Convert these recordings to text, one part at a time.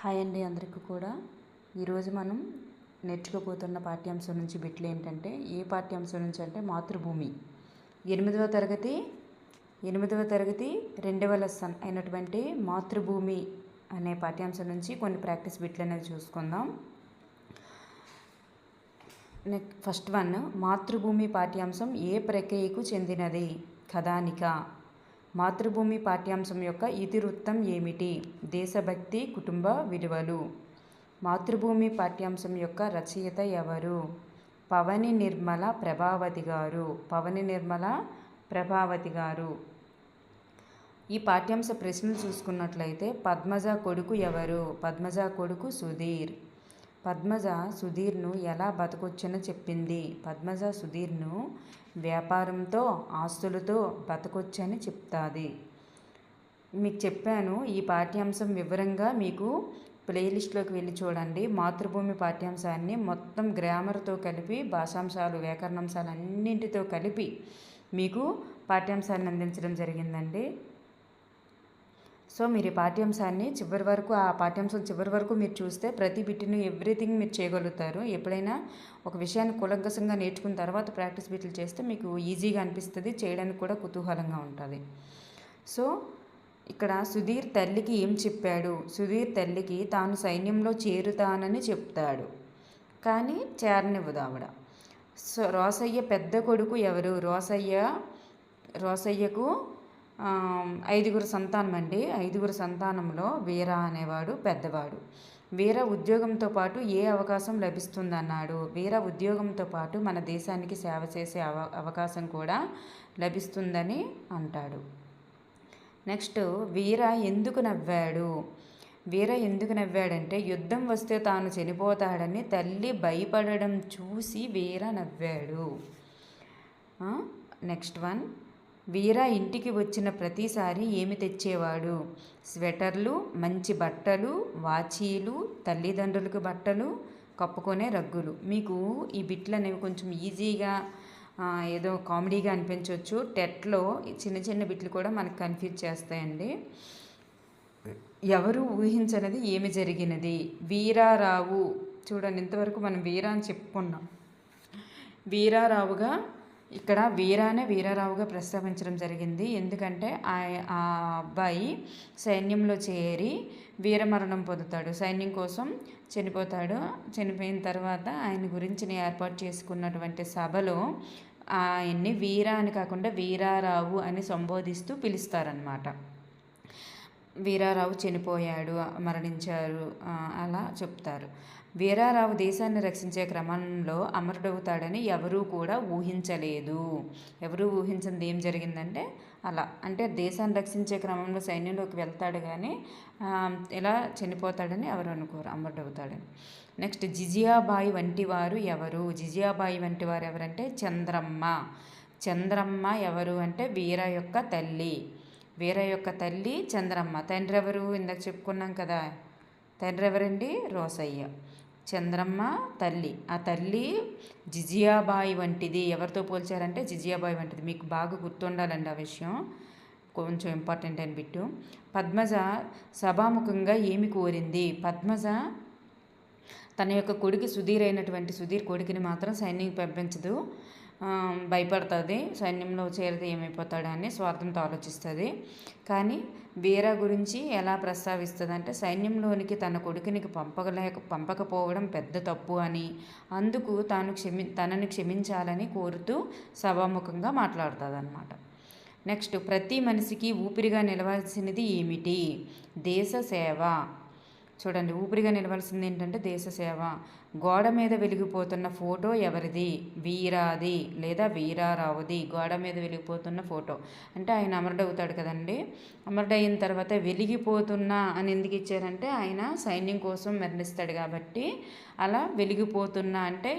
Hi అండి అందరికీ కూడా. ఈరోజు మనం నేర్చుకోబోతున్న పాఠ్యాంశం నుంచి బిట్లు ఏంటంటే, ఏ పాఠ్యాంశం నుంచి అంటే మాతృభూమి 8వ తరగతి 2వ లెసన్ అయినటువంటి మాతృభూమి అనే పాఠ్యాంశం నుంచి కొన్ని ప్రాక్టీస్ బిట్లు అనేది చూసుకుందాం. ఫస్ట్ వన్, మాతృభూమి పాఠ్యాంశం ఏ ప్రక్రియకు చెందినది? కథానిక. మాతృభూమి పాఠ్యాంశం యొక్క ఇతివృత్తం ఏమిటి? దేశభక్తి, కుటుంబ విలువలు. మాతృభూమి పాఠ్యాంశం యొక్క రచయిత ఎవరు? పవని నిర్మల ప్రభావతి గారు. ఈ పాఠ్యాంశ ప్రశ్నలు చూసుకున్నట్లయితే, పద్మజ కొడుకు ఎవరు? పద్మజ కొడుకు సుధీర్. పద్మజ సుధీర్ను ఎలా బతకొచ్చని చెప్పింది? పద్మజ సుధీర్ను వ్యాపారంతో, ఆస్తులతో బతకొచ్చని చెప్తాది. మీకు చెప్పాను, ఈ పాఠ్యాంశం వివరంగా మీకు ప్లేలిస్ట్లోకి వెళ్ళి చూడండి. మాతృభూమి పాఠ్యాంశాన్ని మొత్తం గ్రామర్తో కలిపి, భాషాంశాలు, వ్యాకరణాంశాలు అన్నింటితో కలిపి మీకు పాఠ్యాంశాన్ని అందించడం జరిగిందండి. సో మీరు ఈ పాఠ్యాంశాన్ని ఆ పాఠ్యాంశం చివరి వరకు మీరు చూస్తే ప్రతి బిట్ని ఎవ్రీథింగ్ మీరు చేయగలుగుతారు. ఎప్పుడైనా ఒక విషయాన్ని కులంకసంగా నేర్చుకున్న తర్వాత ప్రాక్టీస్ బిట్లు చేస్తే మీకు ఈజీగా అనిపిస్తుంది, చేయడానికి కూడా కుతూహలంగా ఉంటుంది. సో ఇక్కడ సుధీర్ తల్లికి ఏం చెప్పాడు? సుధీర్ తల్లికి తాను సైన్యంలో చేరుతానని చెప్తాడు, కానీ చేరనివ్వదు ఆవిడ. సో రోసయ్య పెద్ద కొడుకు ఎవరు? రోసయ్యకు 5గురు సంతానం అండి. 5గురు సంతానంలో వీర అనేవాడు పెద్దవాడు. వీర ఉద్యోగంతో పాటు ఏ అవకాశం లభిస్తుందన్నాడు? వీర ఉద్యోగంతో పాటు మన దేశానికి సేవ చేసే అవకాశం కూడా లభిస్తుందని అంటాడు. నెక్స్ట్, వీర ఎందుకు నవ్వాడు? వీర ఎందుకు నవ్వాడంటే, యుద్ధం వస్తే తాను చనిపోతాడని తల్లి భయపడడం చూసి వీర నవ్వాడు. నెక్స్ట్ వన్, వీర ఇంటికి వచ్చిన ప్రతిసారి ఏమి తెచ్చేవాడు? స్వెటర్లు, మంచి బట్టలు, వాచీలు, తల్లిదండ్రులకు బట్టలు, కప్పుకొనే రగ్గులు. మీకు ఈ బిట్లు అనేవి కొంచెం ఈజీగా ఏదో కామెడీగా అనిపించవచ్చు. టెట్లో చిన్న చిన్న బిట్లు కూడా మనకు కన్ఫ్యూజ్ చేస్తాయండి. ఎవరు ఊహించనిది ఏమి జరిగినది? వీరారావు. చూడండి, ఇంతవరకు మనం వీరా అని చెప్పుకున్నాం. వీరారావుగా ఇక్కడ వీరారావుగా ప్రస్తావించడం జరిగింది. ఎందుకంటే ఆ అబ్బాయి సైన్యంలో చేరి వీరమరణం పొందుతాడు, సైన్యం కోసం చనిపోతాడు. చనిపోయిన తర్వాత ఆయన గురించి ఏర్పాటు చేసుకున్నటువంటి సభలో ఆయన్ని వీర అని కాకుండా వీరారావు అని సంబోధిస్తూ పిలుస్తారనమాట. వీరారావు చనిపోయాడు, మరణించారు అలా చెప్తారు. వీరారావు దేశాన్ని రక్షించే క్రమంలో అమరుడవుతాడని ఎవరూ కూడా ఊహించలేదు. ఎవరూ ఊహించింది ఏం జరిగిందంటే అలా, అంటే దేశాన్ని రక్షించే క్రమంలో సైన్యంలోకి వెళ్తాడు కానీ ఇలా చనిపోతాడని ఎవరు అనుకోరు, అమరుడవుతాడని. నెక్స్ట్, జిజియాబాయి వంటి వారు ఎవరు? జిజియాబాయి వంటి వారు ఎవరంటే చంద్రమ్మ. చంద్రమ్మ ఎవరు అంటే వీర యొక్క తల్లి. వీర యొక్క తల్లి చంద్రమ్మ. తండ్రి ఎవరు? ఇందాక చెప్పుకున్నాం కదా, తండ్రి ఎవరండి? రోసయ్య. చంద్రమ్మ తల్లి. ఆ తల్లి జిజియాబాయి వంటిది. ఎవరితో పోల్చారంటే జిజియాబాయి వంటిది. మీకు బాగా గుర్తుండాలండి ఆ విషయం, కొంచెం ఇంపార్టెంట్ అని బిట్టు. పద్మజ సభాముఖంగా ఏమి కోరింది? పద్మజ తన యొక్క కొడుకు సుధీర్ కొడుకుని మాత్రం సైన్యం పంపించదు, భయపడుతుంది. సైన్యంలో చేరితే ఏమైపోతాడని స్వార్థంతో ఆలోచిస్తుంది. కానీ వీర గురించి ఎలా ప్రస్తావిస్తుంది అంటే, సైన్యంలోనికి తన కొడుకుని పంపకపోవడం పెద్ద తప్పు అని, అందుకు తనని క్షమించాలని కోరుతూ సభాముఖంగా మాట్లాడుతుంది అన్నమాట. నెక్స్ట్, ప్రతి మనిషికి ఊపిరిగా నిలవాల్సినది ఏమిటి? దేశ సేవ. చూడండి, ఊపిరిగా నిలవాల్సింది ఏంటంటే దేశ సేవ. గోడ మీద వెలిగిపోతున్న ఫోటో ఎవరిది? వీరాది లేదా వీరారావుది. గోడ మీద వెలిగిపోతున్న ఫోటో అంటే ఆయన అమరుడవుతాడు కదండి. అమరుడైన తర్వాత వెలిగిపోతున్నా అని ఎందుకు ఇచ్చారంటే, ఆయన సైన్యం కోసం మరణిస్తాడు కాబట్టి అలా వెలిగిపోతున్నా అంటే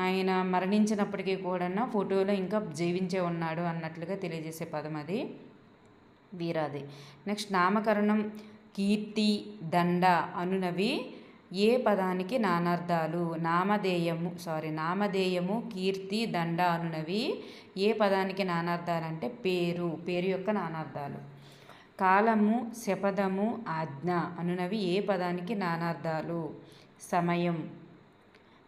ఆయన మరణించినప్పటికీ కూడా ఫోటోలో ఇంకా జీవించే ఉన్నాడు అన్నట్లుగా తెలియజేసే పదం అది, వీరాది. నెక్స్ట్, నామకరణం, కీర్తి, దండ అనునవి ఏ పదానికి నానార్థాలు? నామధేయము, కీర్తి, దండ అనునవి ఏ పదానికి నానార్థాలు అంటే పేరు యొక్క నానార్థాలు. కాలము, శపథము, ఆజ్ఞ అనునవి ఏ పదానికి నానార్థాలు? సమయం.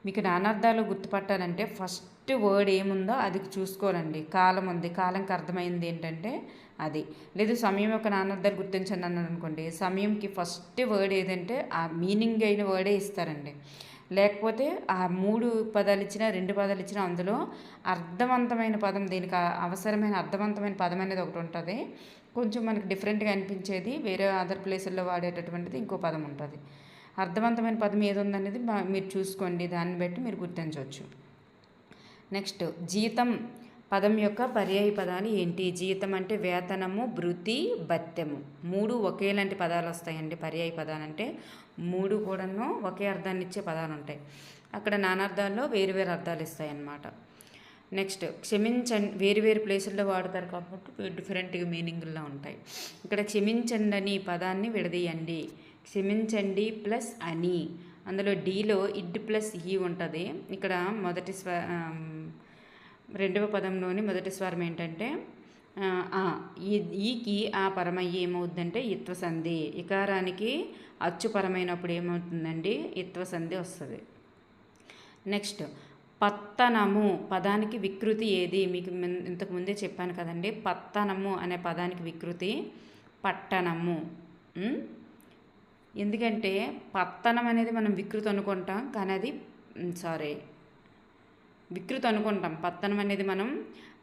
మీకు నానార్థాలు గుర్తుపట్టాలంటే ఫస్ట్ వర్డ్ ఏముందో అది చూసుకోవాలండి. కాలం ఉంది, కాలంకి అర్థమైంది ఏంటంటే అది. లేదు సమయం యొక్క నానార్థాలు గుర్తించండి అన్నాను అనుకోండి, సమయంకి ఫస్ట్ వర్డ్ ఏదంటే ఆ మీనింగ్ అయిన వర్డే ఇస్తారండి. లేకపోతే ఆ 3 పదాలు ఇచ్చినా 2 పదాలు ఇచ్చినా అందులో అర్థవంతమైన పదం, దీనికి అవసరమైన అర్థవంతమైన పదం అనేది ఒకటి ఉంటుంది. కొంచెం మనకి డిఫరెంట్గా అనిపించేది వేరే అదర్ ప్లేసుల్లో వాడేటటువంటిది ఇంకో పదం ఉంటుంది. అర్థవంతమైన పదం ఏది ఉందనేది మీరు చూసుకోండి, దాన్ని బట్టి మీరు గుర్తించవచ్చు. నెక్స్ట్, జీతం పదం యొక్క పర్యాయ పదాలు ఏంటి? జీతం అంటే వేతనము, భృతి, భత్యము. 3 ఒకేలాంటి పదాలు వస్తాయండి. పర్యాయ పదాలు అంటే 3 కూడాను ఒకే అర్థాన్ని ఇచ్చే పదాలు ఉంటాయి. అక్కడ నానార్థాల్లో వేరు అర్థాలు ఇస్తాయి అన్నమాట. నెక్స్ట్, క్షమించండి వేరు ప్లేసుల్లో వాడతారు కాబట్టి డిఫరెంట్గా మీనింగ్లో ఉంటాయి. ఇక్కడ క్షమించండి అని పదాన్ని విడదీయండి. క్షమించండి ప్లస్ అని, అందులో డీలో ఇడ్ ప్లస్ ఈ ఉంటుంది. ఇక్కడ రెండవ పదంలోని మొదటి స్వరం ఏంటంటే ఈకి ఆ పరమయ్యి ఏమవుతుందంటే ఇత్వ సంధి. ఇకారానికి అచ్చు పరమైనప్పుడు ఏమవుతుందండి? ఇత్వ సంధి వస్తుంది. నెక్స్ట్, పత్తనము పదానికి వికృతి ఏది? మీకు ఇంతకుముందే చెప్పాను కదండి, పత్తనము అనే పదానికి వికృతి పట్టణము. ఎందుకంటే పత్తనం అనేది మనం వికృతి అనుకుంటాం, కానీ అది వికృతి అనుకుంటాం. పత్తనం అనేది మనం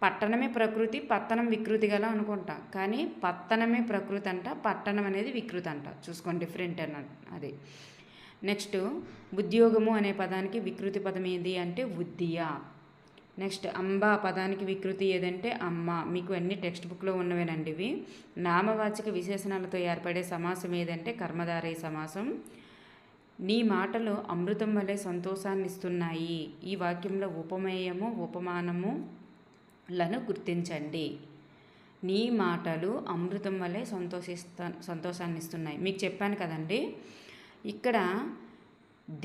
పట్టణమే ప్రకృతి, పత్తనం వికృతి గల అనుకుంటాం, కానీ పత్తనమే ప్రకృతి అంట, పట్టణం అనేది వికృతి అంట. చూసుకోండి, డిఫరెంట్ అన్నట్టు అది. నెక్స్ట్, ఉద్యోగము అనే పదానికి వికృతి పదం ఏది అంటే ఉద్దియ. నెక్స్ట్, అంబ పదానికి వికృతి ఏదంటే అమ్మ. మీకు అన్ని టెక్స్ట్ బుక్లో ఉన్నవేనండి ఇవి. నామవాచక విశేషణాలతో ఏర్పడే సమాసం ఏదంటే కర్మధారయ సమాసం. నీ మాటలు అమృతం వలె సంతోషాన్ని ఇస్తున్నాయి. ఈ వాక్యంలో ఉపమేయము, ఉపమానములను గుర్తించండి. నీ మాటలు అమృతం వలె సంతోషాన్ని ఇస్తున్నాయి. మీకు చెప్పాను కదండి, ఇక్కడ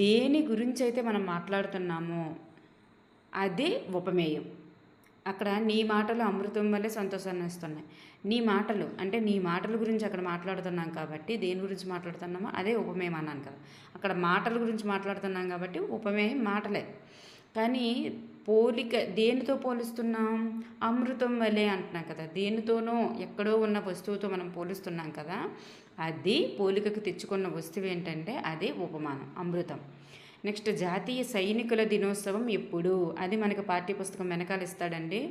దేని గురించి అయితే మనం మాట్లాడుతున్నామో అదే ఉపమేయం. అక్కడ నీ మాటలు అమృతం వల్లే సంతోషాన్ని ఇస్తున్నాయి. నీ మాటలు అంటే నీ మాటల గురించి అక్కడ మాట్లాడుతున్నాం కాబట్టి దేని గురించి మాట్లాడుతున్నామో అదే ఉపమేయం అన్నాను కదా. అక్కడ మాటల గురించి మాట్లాడుతున్నాం కాబట్టి ఉపమేయం మాటలే. కానీ పోలిక దేనితో పోలుస్తున్నాం? అమృతం వలె అంటున్నాం కదా. దేనితోనో ఎక్కడో ఉన్న వస్తువుతో మనం పోలుస్తున్నాం కదా. అది పోలికకు తెచ్చుకున్న వస్తువు ఏంటంటే అదే ఉపమానం, అమృతం. నెక్స్ట్, జాతీయ సైనికుల దినోత్సవం ఎప్పుడు? అది మనకు పాఠ్యపుస్తకం వెనకాల ఇస్తాడండి.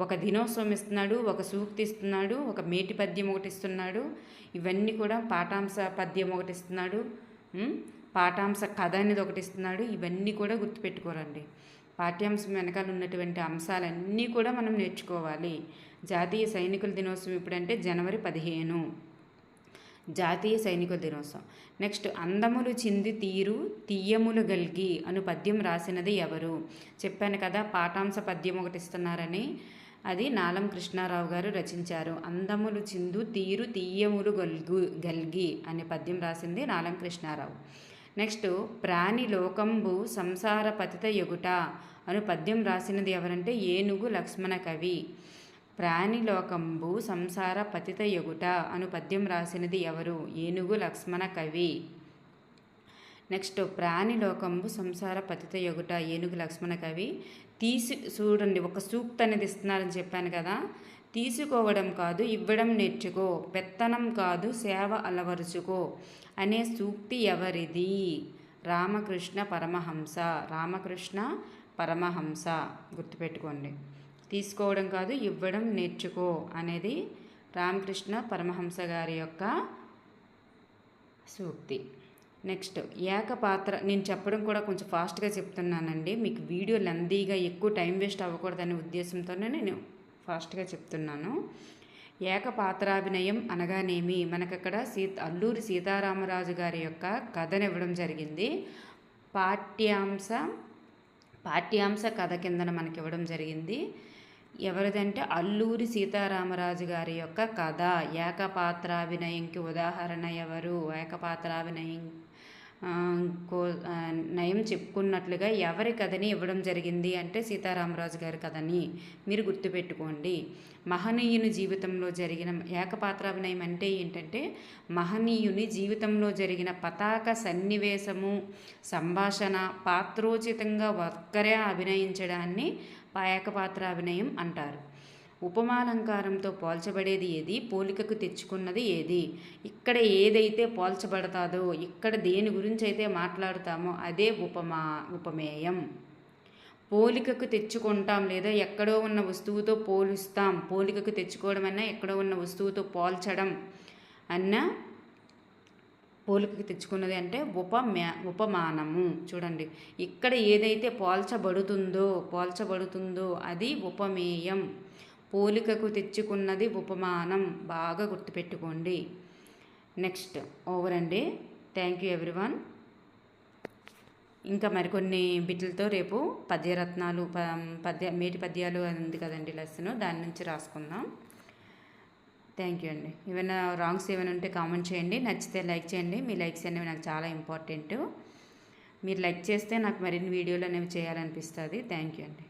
ఒక దినోత్సవం ఇస్తున్నాడు, ఒక సూక్తి ఇస్తున్నాడు, ఒక మేటి పద్యం ఒకటి ఇస్తున్నాడు. ఇవన్నీ కూడా పాఠాంశ పద్యం ఒకటి ఇస్తున్నాడు, పాఠాంశ కథ అనేది ఒకటి ఇస్తున్నాడు. ఇవన్నీ కూడా గుర్తుపెట్టుకోరండి. పాఠ్యాంశం వెనకాల ఉన్నటువంటి అంశాలన్నీ కూడా మనం నేర్చుకోవాలి. జాతీయ సైనికుల దినోత్సవం ఎప్పుడంటే జనవరి 15 జాతీయ సైనికుల దినోత్సవం. నెక్స్ట్, అందములు చింది తీరు తీయములు గల్గి అను పద్యం రాసినది ఎవరు? చెప్పాను కదా, పాఠాంశ పద్యం ఒకటి ఇస్తున్నారని. అది నాలం కృష్ణారావు గారు రచించారు. అందములు చిందు తీరు తీయములు గల్గి అనే పద్యం రాసింది నాలం కృష్ణారావు. నెక్స్ట్, ప్రాణి లోకంబు సంసార పతిత యొగుట అను పద్యం రాసినది ఎవరంటే ఏనుగు లక్ష్మణ కవి. ప్రాణిలోకంబు సంసార పతిత యొగుట అను పద్యం రాసినది ఎవరు? ఏనుగు లక్ష్మణ కవి. నెక్స్ట్, ప్రాణిలోకంబు సంసార పతిత యొగుట ఏనుగు లక్ష్మణ కవి. చూడండి, ఒక సూక్తి అనేది ఇస్తున్నారని చెప్పాను కదా. తీసుకోవడం కాదు ఇవ్వడం నేర్చుకో, పెత్తనం కాదు సేవ అలవరుచుకో అనే సూక్తి ఎవరిది? రామకృష్ణ పరమహంస. రామకృష్ణ పరమహంస గుర్తుపెట్టుకోండి. తీసుకోవడం కాదు ఇవ్వడం నేర్చుకో అనేది రామకృష్ణ పరమహంస గారి యొక్క సూక్తి. నెక్స్ట్, ఏకపాత్ర. నేను చెప్పడం కూడా కొంచెం ఫాస్ట్గా చెప్తున్నానండి. మీకు వీడియో లెందీగా ఎక్కువ టైం వేస్ట్ అవ్వకూడదనే ఉద్దేశంతోనే నేను ఫాస్ట్గా చెప్తున్నాను. ఏకపాత్రాభినయం అనగానేమి? మనకక్కడ అల్లూరి సీతారామరాజు గారి యొక్క కథనివ్వడం జరిగింది. పాఠ్యాంశ కథ కిందన మనకి ఇవ్వడం జరిగింది. ఎవరిదంటే అల్లూరి సీతారామరాజు గారి యొక్క కథ. ఏకపాత్రాభినయంకి ఉదాహరణ ఎవరు? ఏకపాత్రాభినయం నయం చెప్పుకున్నట్లుగా ఎవరి కథని ఇవ్వడం జరిగింది అంటే సీతారామరాజు గారి కథని మీరు గుర్తుపెట్టుకోండి. మహనీయుని జీవితంలో జరిగిన ఏకపాత్రాభినయం అంటే ఏంటంటే మహనీయుని జీవితంలో జరిగిన పతాక సన్నివేశము, సంభాషణ పాత్రోచితంగా ఒక్కరే అభినయించడాన్ని ఏకపాత్రాభినయం అంటారు. ఉపమాలంకారంతో పోల్చబడేది ఏది, పోలికకు తెచ్చుకున్నది ఏది? ఇక్కడ ఏదైతే పోల్చబడతాదో, ఇక్కడ దేని గురించి అయితే మాట్లాడుతామో అదే ఉపమేయం. పోలికకు తెచ్చుకుంటాం లేదా ఎక్కడో ఉన్న వస్తువుతో పోలుస్తాం. పోలికకు తెచ్చుకోవడం అన్నా ఎక్కడో ఉన్న వస్తువుతో పోల్చడం అన్నా పోలికకు తెచ్చుకున్నది అంటే ఉపమానము. చూడండి, ఇక్కడ ఏదైతే పోల్చబడుతుందో అది ఉపమేయం. పోలికకు తెచ్చుకున్నది ఉపమానం. బాగా గుర్తుపెట్టుకోండి. నెక్స్ట్ ఓవర్ అండి. Thank you everyone. ఇంకా మరికొన్ని బిట్లతో రేపు పద్యరత్నాలు మేటి పద్యాలు ఉంది కదండి లెసన్, దాని నుంచి రాసుకుందాం. థ్యాంక్ యూ అండి. ఏమైనా రాంగ్స్ ఏమైనా ఉంటే కామెంట్ చేయండి. నచ్చితే లైక్ చేయండి. మీ లైక్స్ అనేవి నాకు చాలా ఇంపార్టెంట్. మీరు లైక్ చేస్తే నాకు మరిన్ని వీడియోలు అనేవి చేయాలనిపిస్తుంది. థ్యాంక్ యూ అండి.